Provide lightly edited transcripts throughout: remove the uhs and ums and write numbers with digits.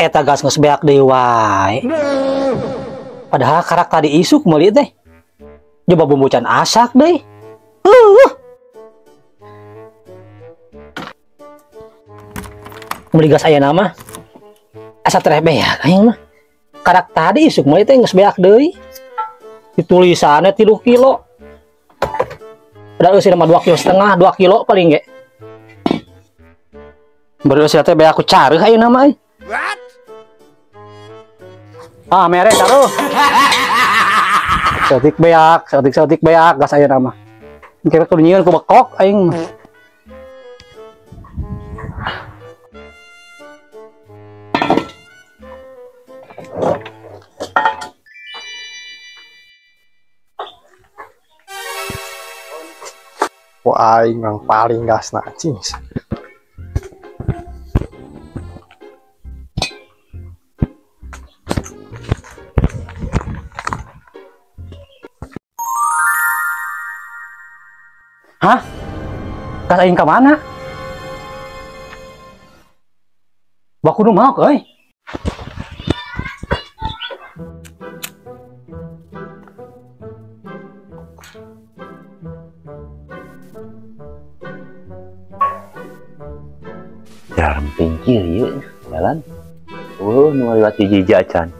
Eta gas geus beak deui wae. Padahal karak tadi isuk meuli teh. Coba bumbucan asak deui. Meuli gas ayeuna mah asa tereh beak ayeuna mah. Karak tadi isuk meuli teh geus beak deui. Ditulisannya 3 kilo. Padahal eusi mah 2,5 kilo, 2 kilo paling ge. Baru eusi teh beak aku careuh ayeuna mah. Ah, mere taruh. Setik beak, gas ayeuna mah. Kira kudu nyieun ku bekok aing mah. Wah, aing yang paling gasna cing. Hah? Gas aing ka mana? Baku nu maok euy. Jarang pinggir ya jalan. Oh, nu lewat hiji jajan.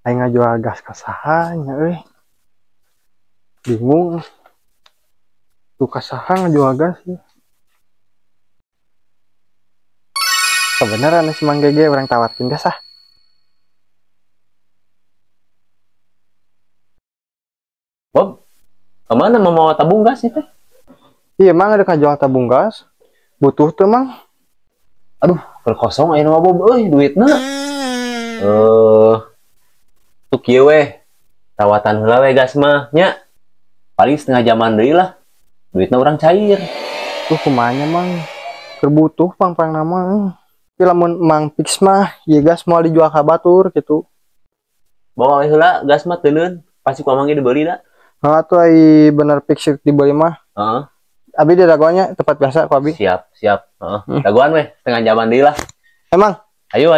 Aing ngajual gas ka saha nya euy. Bingung. Tuh ka saha ngajual gas ya. Kebenaran si Mang Gege orang tawarkin gas ah. Bob, kemana mau tabung gas itu? Iya Mang, ada kajual tabung gas. Butuh tuh Mang. Aduh, kosong ayeuna mah Bob euy duitna. Tuk ieu weh. Tawatan heula we gas mah nya. Paling setengah jaman deui lah. Duitna urang cair. Tuh kumanya Mang. Kerbutuh pang nama. Tapi lamun Mang fix mah, ieu gas moal dijual ka batur gitu. Bawa we heula gas mah teuneun. Pasti ku amangge dibeli da. Nah, tuh ai bener fix dibeli mah. Heeh. Abi di dagonya tempat biasa ku abi. Siap. Heeh. Dagoan weh, setengah jaman deui lah. Emang? Ayo.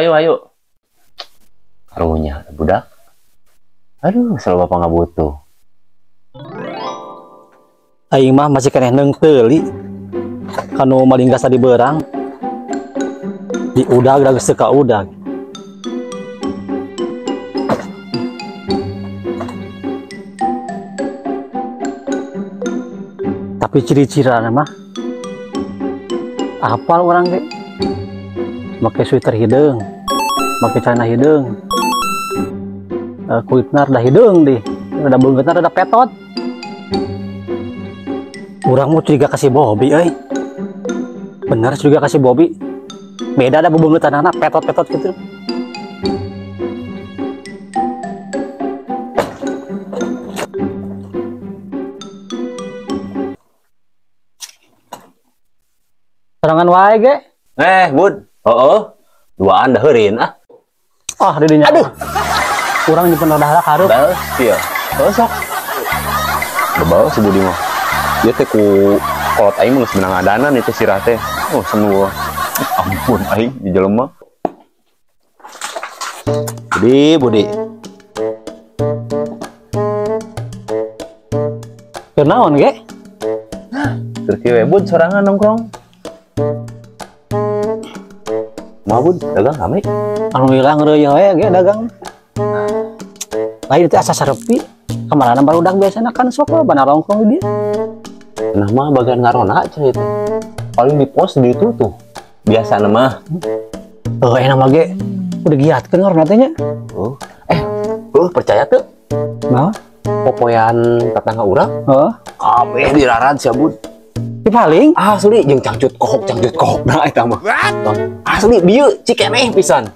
Karunya budak. Aduh, selalu bapak nggak butuh. Aing mah masih keneh neung teuli. Kanu maling gas tadi beurang. Di udag da geus teu ka udag. Tapi ciri-cirina mah apal orang ge. Make sweater hideung, make celana hideung. Kulitna rada hideung deh, rada beungeutna rada petot. Urang mau curiga kasih Bobby euy. Bener curiga kasih Bobby. Beda ada bebeungeutanana petot-petot gitu. Serangan wae ge. Bud. Duaan dah heureun ah. Ah, di dinya. Aduh. Kurang nyimpen rada hareup. Bal, ieu. Sok. Bebal si Budi mah. Ieu teh ku kolot aing mah geus menang adanan itu sirah teh. Oh, semua. Ampun aing di jelema. Budi. Keur naon ge? Keur kieu we Bud sorangan nongkrong. Mau Bud, dagang kami? Alhamdulillah ngeureuy we ge dagang. Lain itu asa sarepi. Kemana baru udah biasanya kan sok bana nongkrong di dia. Nah mah bagian ngarona cerita. Paling di pos di itu tuh. Biasa mah. Enak mah ge. Udah giatkeun ngarona teh nya. Percaya tuh? Naon? Popoyan tetangga urang? Heeh. Kabeh dirarad sia Bud. Di paling Asli jeung cangcut kohok nah eta mah. Asli dieu cikeneh pisan.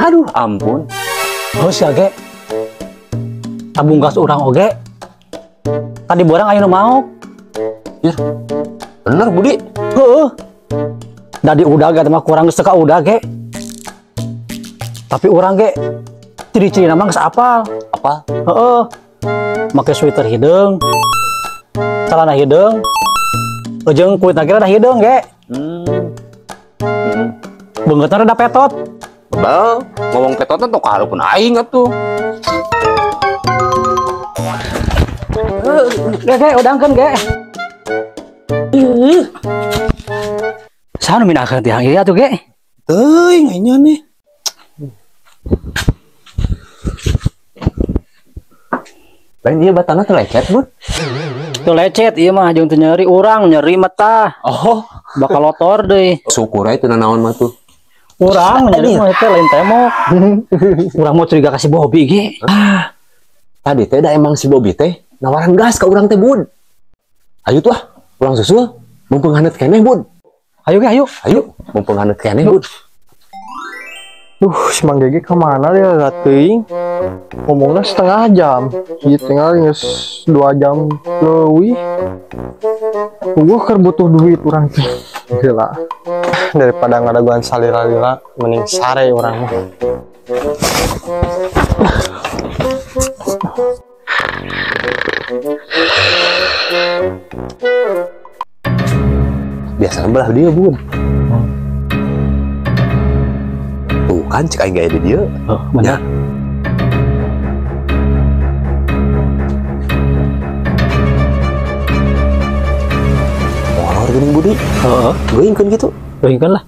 Aduh ampun. oh sia ge. Tabung gas urang oge. Tadi borang aya nu maok. Ya. Bener Budi. Heeh. Dari udah ge mah kurang geus teu ka udah ge. Tapi urang ge ciri-ciri nama geus apal. Apa? Heeh. make sweater hideung, celana hideung, jeung kulit akhirnya dah hideung ge. Beungeutna rada petot. Bal, ngomong petotnya tuh kalaupun aing atuh. Ge, udangkeun ge. Saha nu minakeun teh ieu atuh ge? Teuing nya nih. Lain ieu batana teh lecet, Bun. Tuh lecet ieu mah jeung teu nyeri urang, nyeri mah tah. Oh, Bakal lotor deui. syukur aja teu nanaon mah tuh. Urang nyeri mah teh lain temok. Urang mau curiga kasih Bobby ge. Tadi teh da emang si Bobby teh nawaran gas ke urang teh, Bun. Ayo tuh, urang susul. Mumpung hanet keneh, Bun. Ayo ge, ayo. Ayo, mumpung hanet keneh, Bun. Si Mang Gege kemana dia teuing? Ngomongnya setengah jam. Ieu tinggal geus 2 jam leuwih. Gua keur butuh duit urang teh. Gila. Daripada ngadaguan salila-lila mending sare urang mah. Biasa belah dia, Bun. Tuh kan cek aing gaya di dia. Oh, bener. Molor geuning Budi. Heeh, Geuingkeun gitu. beuingkeun lah.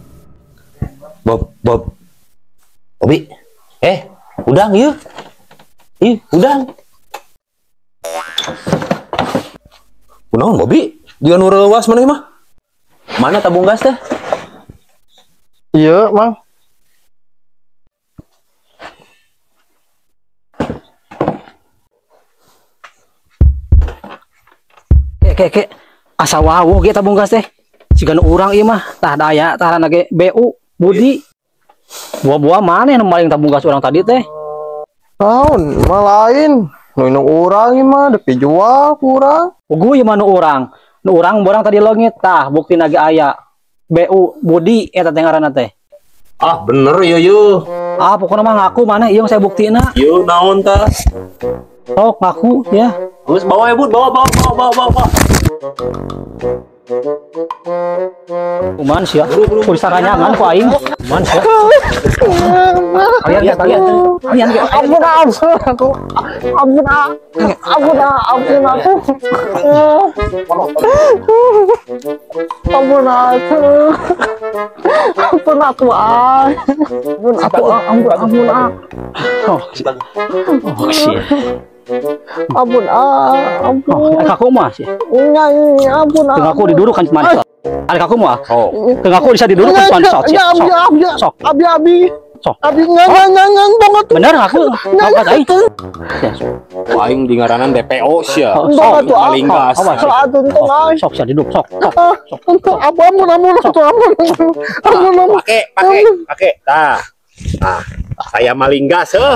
Bobby. Udang ieu. Udang. Kunaon, Bobby? Dia nu reuwas maneh mah. Mana tabung gas teh? Iya, Mang. Ke asa wawu ge tabung gas teh. Sigana urang ieu mah tah daya tarana ge BU Budi. Buah-buah maneh nu maling tabung gas urang tadi teh. Naon, mah lain. Nu indung urang ieu mah dek dijual ku urang. Ugu ieu mah nu urang. Nu urang borang tadi leungit tah buktina ge aya. BU Budi eta teh ngaranna teh. Ah, bener ieu. Ah pokona mah ngaku maneh ieu saya buktina. Ieu naon tah? Sok ngaku ya. Geus bawa ya, Bun. Bawa. Kuman sia? Ku disaranyangan ku aing. Kuman sia? Kalian ge. Ampun aku. Ampun aku. Ampun aku. Oh sia. Ampun. Kaku mah sia. Nyanyi ampun. Teu ngaku diduduk kan cuman sok. Ari kaku mah. Oh. Teu ngaku bisa diduduk kan cuman sok. Sok. Abi. Sok. Abi nyanyi banget. Bener ngaku. Ngaku aing. Aing di ngaranan DPO sia. Sok Maling gas. Sok sia duduk sok. Ampun. Pakai. Tah. Nah, saya maling gas, heuh.